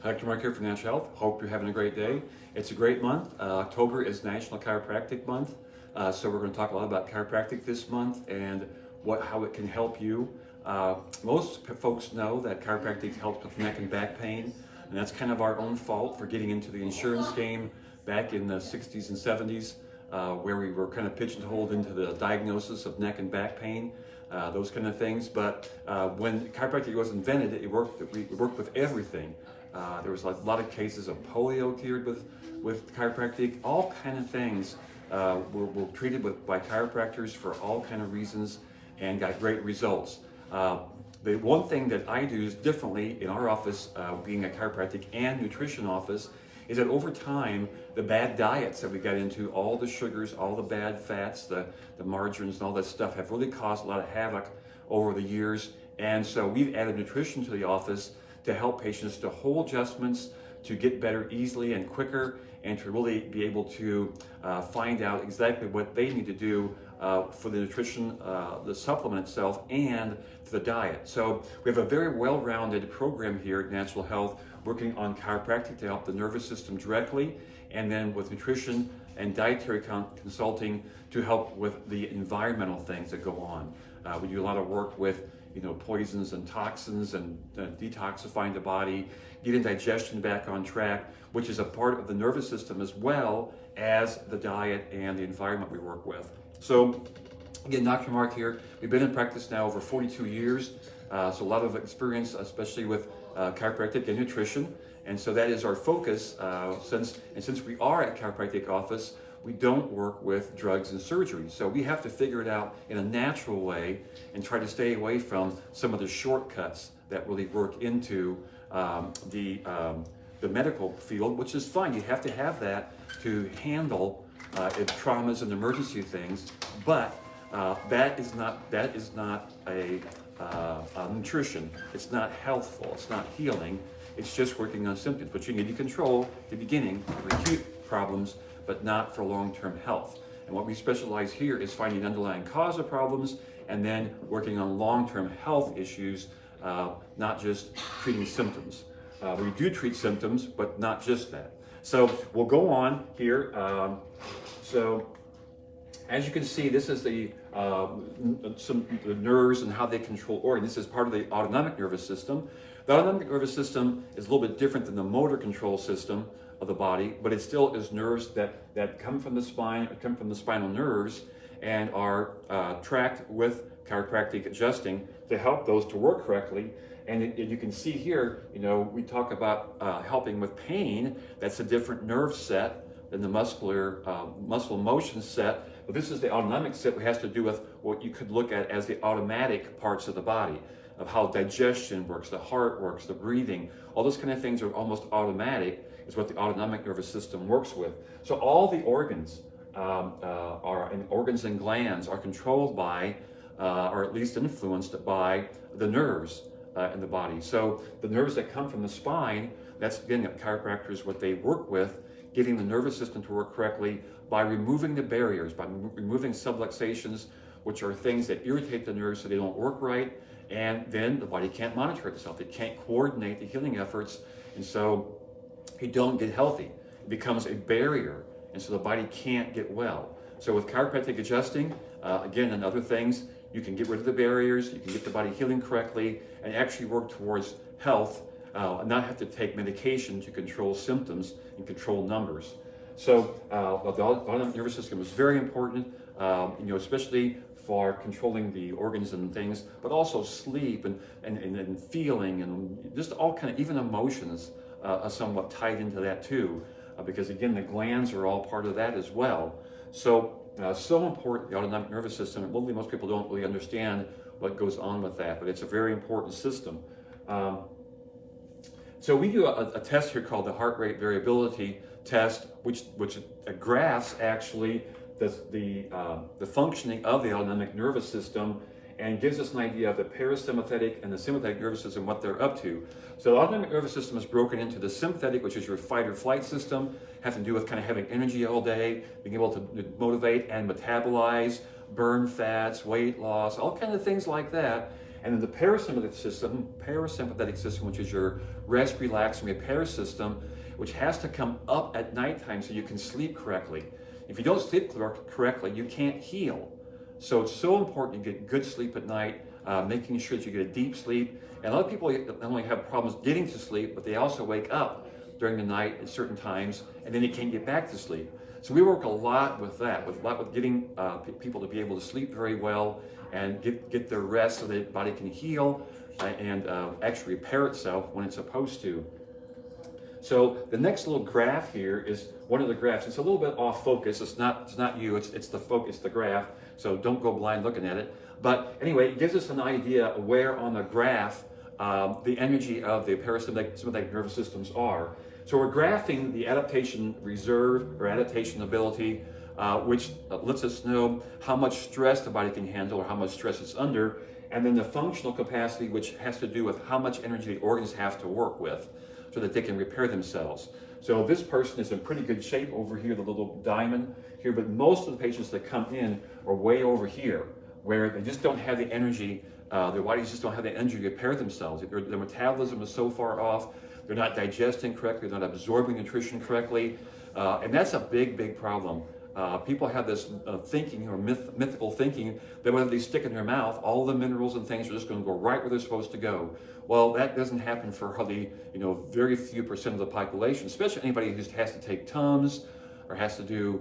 Dr. Mark here for Natural Health. Hope you're having a great day. It's a great month. October is National Chiropractic Month, so we're going to talk a lot about chiropractic this month and how it can help you. Most folks know that chiropractic helps with neck and back pain, and that's kind of our own fault for getting into the insurance game back in the 60s and 70s, where we were kind of pigeonholed into the diagnosis of neck and back pain. Those kind of things, but when chiropractic was invented, it worked with everything. There was a lot of cases of polio cured with chiropractic. All kind of things were treated by chiropractors for all kind of reasons and got great results. The one thing that I do is differently in our office, being a chiropractic and nutrition office, is that over time, the bad diets that we got into, all the sugars, all the bad fats, the margarines and all that stuff have really caused a lot of havoc over the years. And so we've added nutrition to the office to help patients to hold adjustments, to get better easily and quicker, and to really be able to find out exactly what they need to do for the nutrition, the supplement itself, and for the diet. So we have a very well-rounded program here at Natural Health, working on chiropractic to help the nervous system directly, and then with nutrition and dietary consulting to help with the environmental things that go on. We do a lot of work with poisons and toxins and detoxifying the body, getting digestion back on track, which is a part of the nervous system as well as the diet and the environment we work with. So again, Dr. Mark here. We've been in practice now over 42 years, so a lot of experience, especially with chiropractic and nutrition. And so that is our focus, since we are at chiropractic office, we don't work with drugs and surgery. So we have to figure it out in a natural way and try to stay away from some of the shortcuts that really work into the medical field, which is fine. You have to have that to handle traumas and emergency things, but that is not a nutrition. It's not healthful. It's not healing. It's just working on symptoms. But you need to control the beginning of acute problems, but not for long-term health. And what we specialize here is finding the underlying cause of problems and then working on long-term health issues, not just treating symptoms. We do treat symptoms, but not just that. So we'll go on here. So as you can see, this is the nerves and how they control organs. This is part of the autonomic nervous system. The autonomic nervous system is a little bit different than the motor control system of the body, but it still is nerves that come from the spine, or come from the spinal nerves, and are tracked with chiropractic adjusting to help those to work correctly. And you can see here, we talk about helping with pain. That's a different nerve set than the muscle motion set. But this is the autonomic set, which has to do with what you could look at as the automatic parts of the body, of how digestion works, the heart works, the breathing. All those kind of things are almost automatic, is what the autonomic nervous system works with. So all the organs, organs and glands are controlled by, or at least influenced by, the nerves in the body. So the nerves that come from the spine, that's again chiropractors, what they work with, getting the nervous system to work correctly by removing the barriers, by removing subluxations, which are things that irritate the nerves so they don't work right, and then the body can't monitor itself. It can't coordinate the healing efforts, and so you don't get healthy. It becomes a barrier, and so the body can't get well. So with chiropractic adjusting, again, and other things, you can get rid of the barriers, you can get the body healing correctly, and actually work towards health, and not have to take medication to control symptoms and control numbers. So the autonomic nervous system is very important, especially for controlling the organs and things, but also sleep and feeling and just all kind of, even emotions are somewhat tied into that too, because again, the glands are all part of that as well. So important, the autonomic nervous system. Really, most people don't really understand what goes on with that, but it's a very important system. So we do a test here called the heart rate variability test, which graphs actually the functioning of the autonomic nervous system and gives us an idea of the parasympathetic and the sympathetic nervous system, what they're up to. So the autonomic nervous system is broken into the sympathetic, which is your fight or flight system, has to do with kind of having energy all day, being able to motivate and metabolize, burn fats, weight loss, all kinds of things like that. And then the parasympathetic system, which is your rest, relax, and repair system, which has to come up at nighttime so you can sleep correctly. If you don't sleep correctly, you can't heal. So it's so important you get good sleep at night, making sure that you get a deep sleep. And a lot of people not only have problems getting to sleep, but they also wake up during the night at certain times, and then they can't get back to sleep. So we work a lot with that, with getting people to be able to sleep very well and get their rest so that the body can heal and actually repair itself when it's supposed to. So the next little graph here is one of the graphs. It's a little bit off focus. It's not you. It's the focus, the graph. So don't go blind looking at it. But anyway, it gives us an idea of where on the graph the energy of the parasympathetic nervous systems are. So we're graphing the adaptation reserve or adaptation ability, which lets us know how much stress the body can handle or how much stress it's under, and then the functional capacity, which has to do with how much energy the organs have to work with so that they can repair themselves. So this person is in pretty good shape over here, the little diamond here, but most of the patients that come in are way over here, where they just don't have the energy, their bodies just don't have the energy to repair themselves. Their metabolism is so far off, they're not digesting correctly, they're not absorbing nutrition correctly, and that's a big problem. People have this thinking or mythical thinking that when they stick in their mouth, all the minerals and things are just going to go right where they're supposed to go. Well, that doesn't happen for hardly, very few percent of the population, especially anybody who has to take Tums or has to do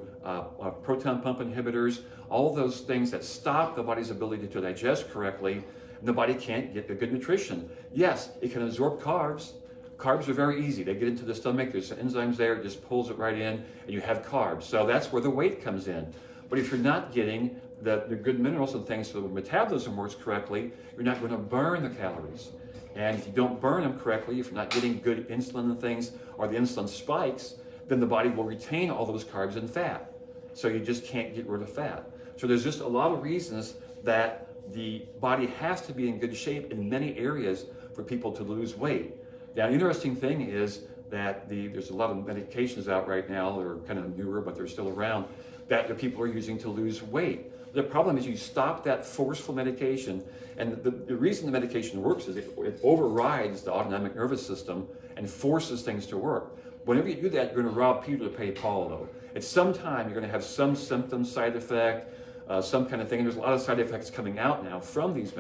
proton pump inhibitors, all those things that stop the body's ability to digest correctly, and the body can't get the good nutrition. Yes, it can absorb carbs. Carbs are very easy. They get into the stomach, there's enzymes there, it just pulls it right in, and you have carbs. So that's where the weight comes in. But if you're not getting the good minerals and things so the metabolism works correctly, you're not going to burn the calories. And if you don't burn them correctly, if you're not getting good insulin and things, or the insulin spikes, then the body will retain all those carbs and fat. So you just can't get rid of fat. So there's just a lot of reasons that the body has to be in good shape in many areas for people to lose weight. Now, the interesting thing is that there's a lot of medications out right now that are kind of newer, but they're still around, that the people are using to lose weight. The problem is you stop that forceful medication, and the reason the medication works is it overrides the autonomic nervous system and forces things to work. Whenever you do that, you're going to rob Peter to pay Paul, though. At some time, you're going to have some symptom, side effect, some kind of thing. And there's a lot of side effects coming out now from these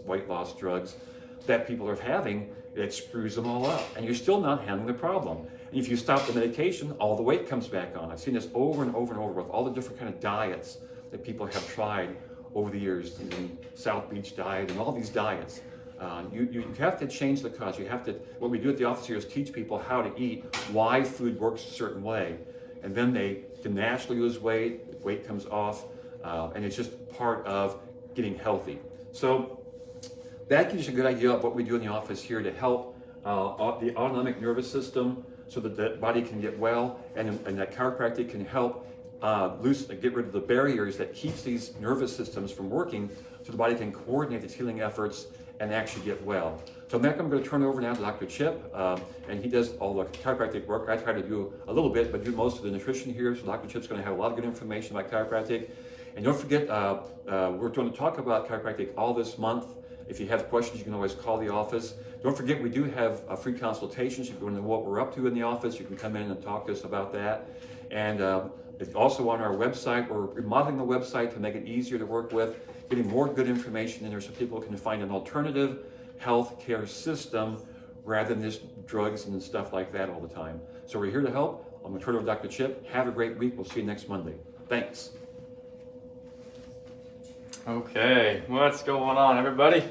weight loss drugs that people are having. It screws them all up, and you're still not handling the problem. And if you stop the medication, all the weight comes back on. I've seen this over and over and over with all the different kind of diets that people have tried over the years, the South Beach diet and all these diets. You have to change the cause. You have to. What we do at the office here is teach people how to eat, why food works a certain way, and then they can naturally lose weight. Weight comes off, and it's just part of getting healthy. So that gives you a good idea of what we do in the office here to help the autonomic nervous system so that the body can get well, and that chiropractic can help get rid of the barriers that keeps these nervous systems from working so the body can coordinate its healing efforts and actually get well. So next I'm going to turn over now to Dr. Chip, and he does all the chiropractic work. I try to do a little bit, but do most of the nutrition here, so Dr. Chip's going to have a lot of good information about chiropractic. And don't forget, we're going to talk about chiropractic all this month. If you have questions, you can always call the office. Don't forget, we do have free consultations. If you want to know what we're up to in the office, you can come in and talk to us about that. And it's also on our website. We're remodeling the website to make it easier to work with, getting more good information in there so people can find an alternative health care system rather than just drugs and stuff like that all the time. So we're here to help. I'm going to turn it over to Dr. Chip. Have a great week. We'll see you next Monday. Thanks. Okay, what's going on, everybody?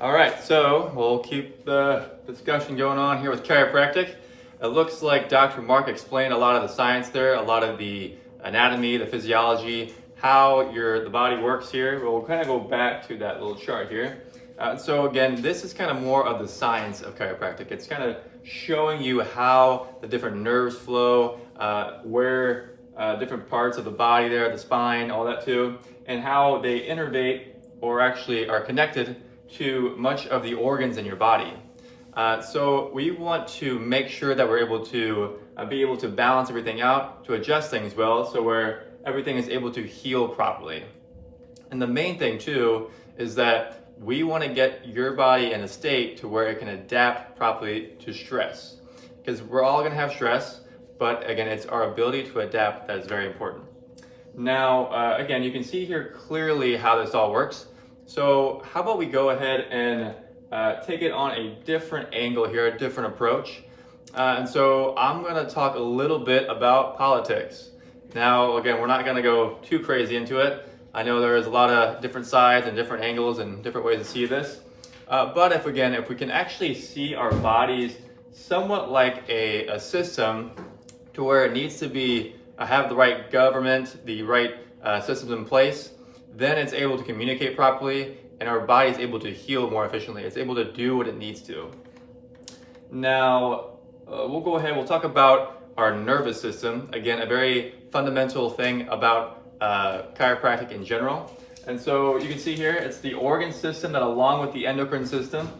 All right, so we'll keep the discussion going on here with chiropractic. It looks like Dr. Mark explained a lot of the science there, a lot of the anatomy, the physiology, how the body works here. We'll kind of go back to that little chart here. So again, this is kind of more of the science of chiropractic. It's kind of showing you how the different nerves flow, where different parts of the body there, the spine, all that too, and how they innervate or actually are connected to much of the organs in your body. So we want to make sure that we're able to be able to balance everything out, to adjust things well, so where everything is able to heal properly. And the main thing too is that we want to get your body in a state to where it can adapt properly to stress. Because we're all going to have stress, but again, it's our ability to adapt that is very important. Now, again, you can see here clearly how this all works. So how about we go ahead and take it on a different angle here, a different approach. And so I'm going to talk a little bit about politics. Now, again, we're not going to go too crazy into it. I know there's a lot of different sides and different angles and different ways to see this. But if we can actually see our bodies somewhat like a system to where it needs to be, have the right government, the right systems in place, then it's able to communicate properly and our body is able to heal more efficiently. It's able to do what it needs to. Now, we'll go ahead, we'll talk about our nervous system. Again, a very fundamental thing about chiropractic in general. And so you can see here, it's the organ system that along with the endocrine system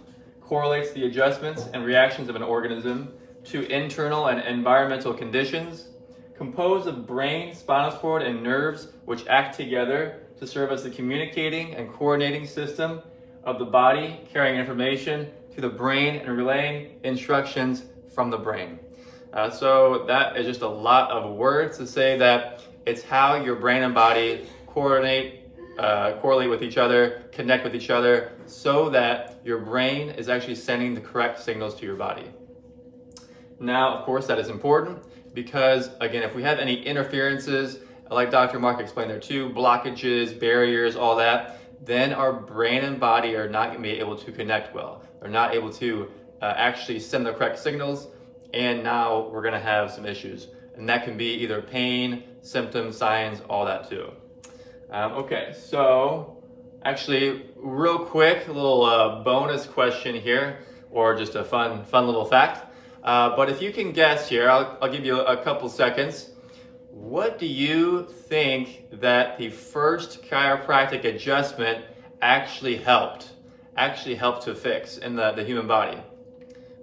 correlates the adjustments and reactions of an organism to internal and environmental conditions, composed of brain, spinal cord, and nerves which act together to serve as the communicating and coordinating system of the body, carrying information to the brain and relaying instructions from the brain. So that is just a lot of words to say that it's how your brain and body correlate with each other, connect with each other, so that your brain is actually sending the correct signals to your body. Now, of course, that is important because, again, if we have any interferences, like Dr. Mark explained there too, blockages, barriers, all that, then our brain and body are not going to be able to connect well. They're not able to actually send the correct signals, and now we're going to have some issues. And that can be either pain, symptoms, signs, all that too. Okay, so actually, real quick, a little bonus question here, or just a fun little fact. But if you can guess here, I'll give you a couple seconds. What do you think that the first chiropractic adjustment actually helped to fix in the human body?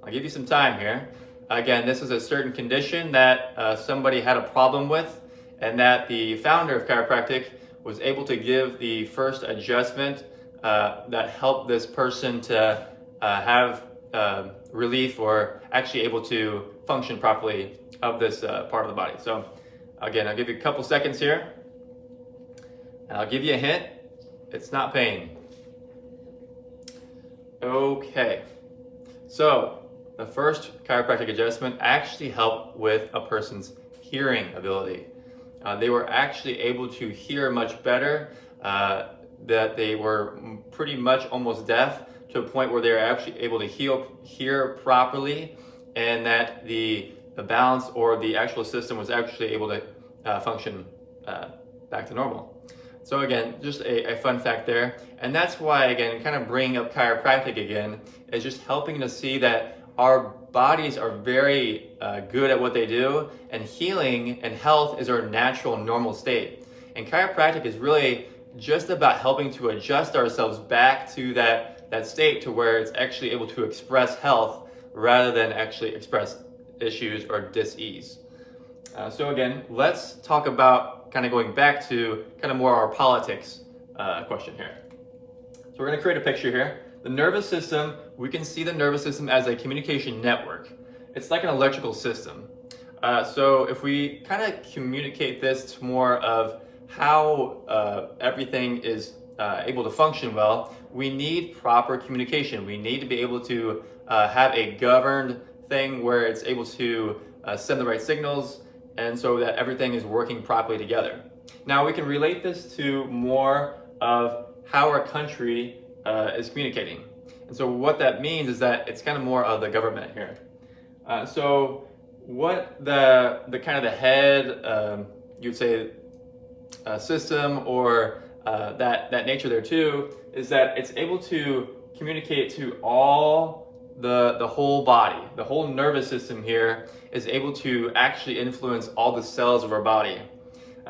I'll give you some time here. Again, this is a certain condition that somebody had a problem with, and that the founder of chiropractic was able to give the first adjustment that helped this person to have relief or actually able to function properly of this part of the body. So again, I'll give you a couple seconds here, and I'll give you a hint. It's not pain. Okay, so the first chiropractic adjustment actually helped with a person's hearing ability. They were actually able to hear much better, that they were pretty much almost deaf to a point where they were actually able to hear properly, and that the balance or the actual system was actually able to function back to normal. So again, just a fun fact there. And that's why, again, kind of bringing up chiropractic again is just helping to see that our bodies are very good at what they do, and healing and health is our natural normal state. And chiropractic is really just about helping to adjust ourselves back to that state to where it's actually able to express health rather than actually express issues or dis-ease. So again, let's talk about kind of going back to kind of more our politics question here. So we're going to create a picture here. The nervous system, we can see the nervous system as a communication network. It's like an electrical system. So if we kind of communicate this to more of how everything is able to function well, we need proper communication. We need to be able to have a governed thing where it's able to send the right signals, and so that everything is working properly together. Now we can relate this to more of how our country is communicating. And so what that means is that it's kind of more of the government here. So what the kind of the head, you'd say, system or that nature there too, is that it's able to communicate to all the whole body. The whole nervous system here is able to actually influence all the cells of our body.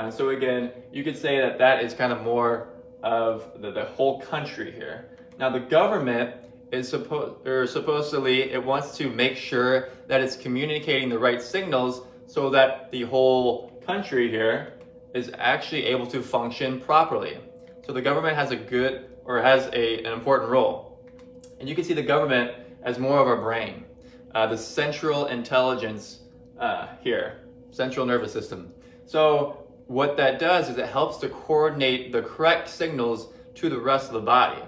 So again, you could say that is kind of more of the whole country here. Now the government is supposedly it wants to make sure that it's communicating the right signals so that the whole country here is actually able to function properly. So the government has a good or has an important role. And you can see the government as more of our brain, the central intelligence here, central nervous system. So what that does is it helps to coordinate the correct signals to the rest of the body.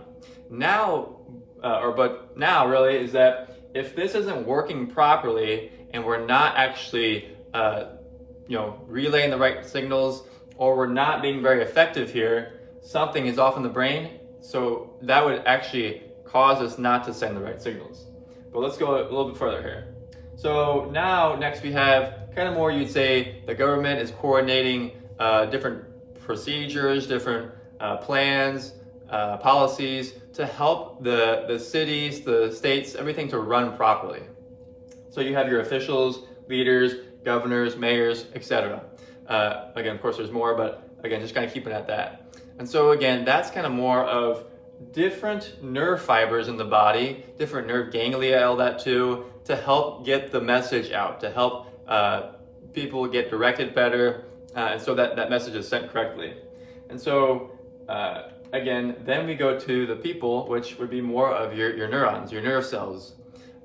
Now really is that if this isn't working properly and we're not actually relaying the right signals, or we're not being very effective here, something is off in the brain. So that would actually cause us not to send the right signals. But let's go a little bit further here. So now next we have kind of more, you'd say the government is coordinating different procedures, different plans, policies to help the cities, the states, everything to run properly. So you have your officials, leaders, governors, mayors, etc. Again, of course, there's more, but again, just kind of keeping it at that. And so again, that's kind of more of different nerve fibers in the body, different nerve ganglia, all that too, to help get the message out, to help people get directed better, and so that message is sent correctly. And so again, then we go to the people, which would be more of your neurons, your nerve cells.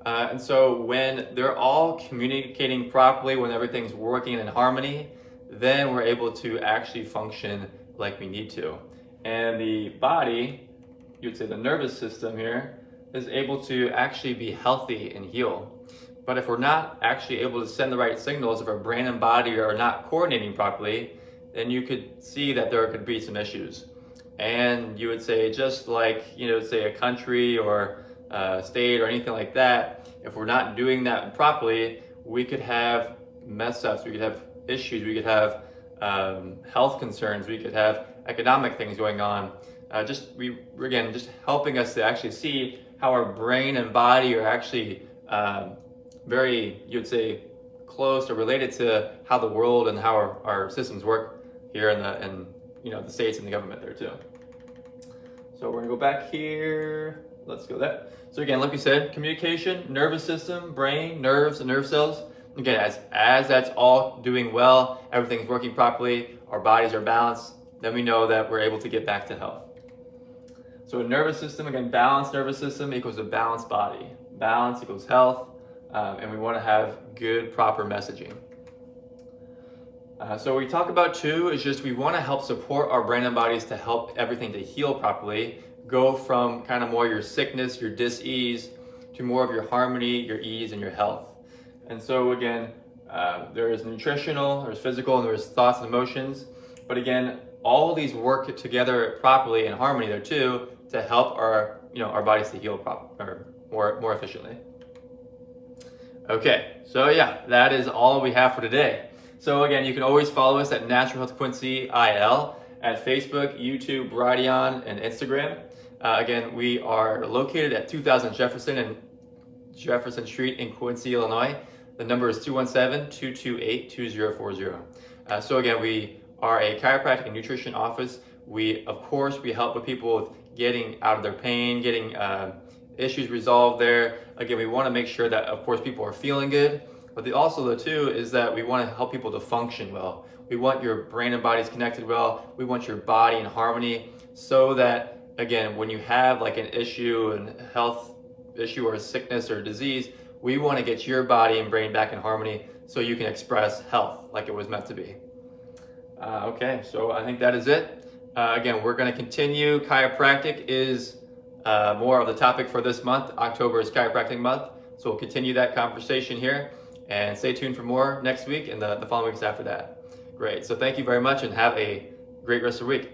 And so when they're all communicating properly, when everything's working in harmony, then we're able to actually function like we need to. And the body, you'd say the nervous system here, is able to actually be healthy and heal. But if we're not actually able to send the right signals, if our brain and body are not coordinating properly, then you could see that there could be some issues. And you would say, just like, say a country or state or anything like that, if we're not doing that properly, we could have mess ups, we could have issues, we could have health concerns, we could have economic things going on. Just helping us to actually see how our brain and body are actually very, you'd say, close or related to how the world and how our systems work here in the states and the government there too. So we're gonna go back here. Let's go there. So again, like we said, communication, nervous system, brain, nerves, and nerve cells. Again, as that's all doing well, everything's working properly, our bodies are balanced, then we know that we're able to get back to health. So a nervous system, again, balanced nervous system equals a balanced body. Balance equals health, and we want to have good, proper messaging. So what we talk about too is just we want to help support our brain and bodies to help everything to heal properly, go from kind of more your sickness, your dis-ease, to more of your harmony, your ease, and your health. And so again, there is nutritional, there's physical, and there's thoughts and emotions. But again, all of these work together properly in harmony there too to help our bodies to heal more efficiently. Okay, so yeah, that is all we have for today. So again, you can always follow us at Natural Health Quincy IL at Facebook, YouTube, Brighteon, and Instagram. Again, we are located at 2000 Jefferson and Jefferson Street in Quincy, Illinois. The number is 217-228-2040. So again, we are a chiropractic and nutrition office. Of course, we help with people with getting out of their pain, getting issues resolved there. Again, we want to make sure that, of course, people are feeling good. But also, too, is that we want to help people to function well. We want your brain and bodies connected well. We want your body in harmony so that, again, when you have like an issue, a health issue or a sickness or a disease, we want to get your body and brain back in harmony so you can express health like it was meant to be. Okay, so I think that is it. Again, we're going to continue. Chiropractic is more of the topic for this month. October is chiropractic month. So we'll continue that conversation here. And stay tuned for more next week and the following weeks after that. Great. So thank you very much and have a great rest of the week.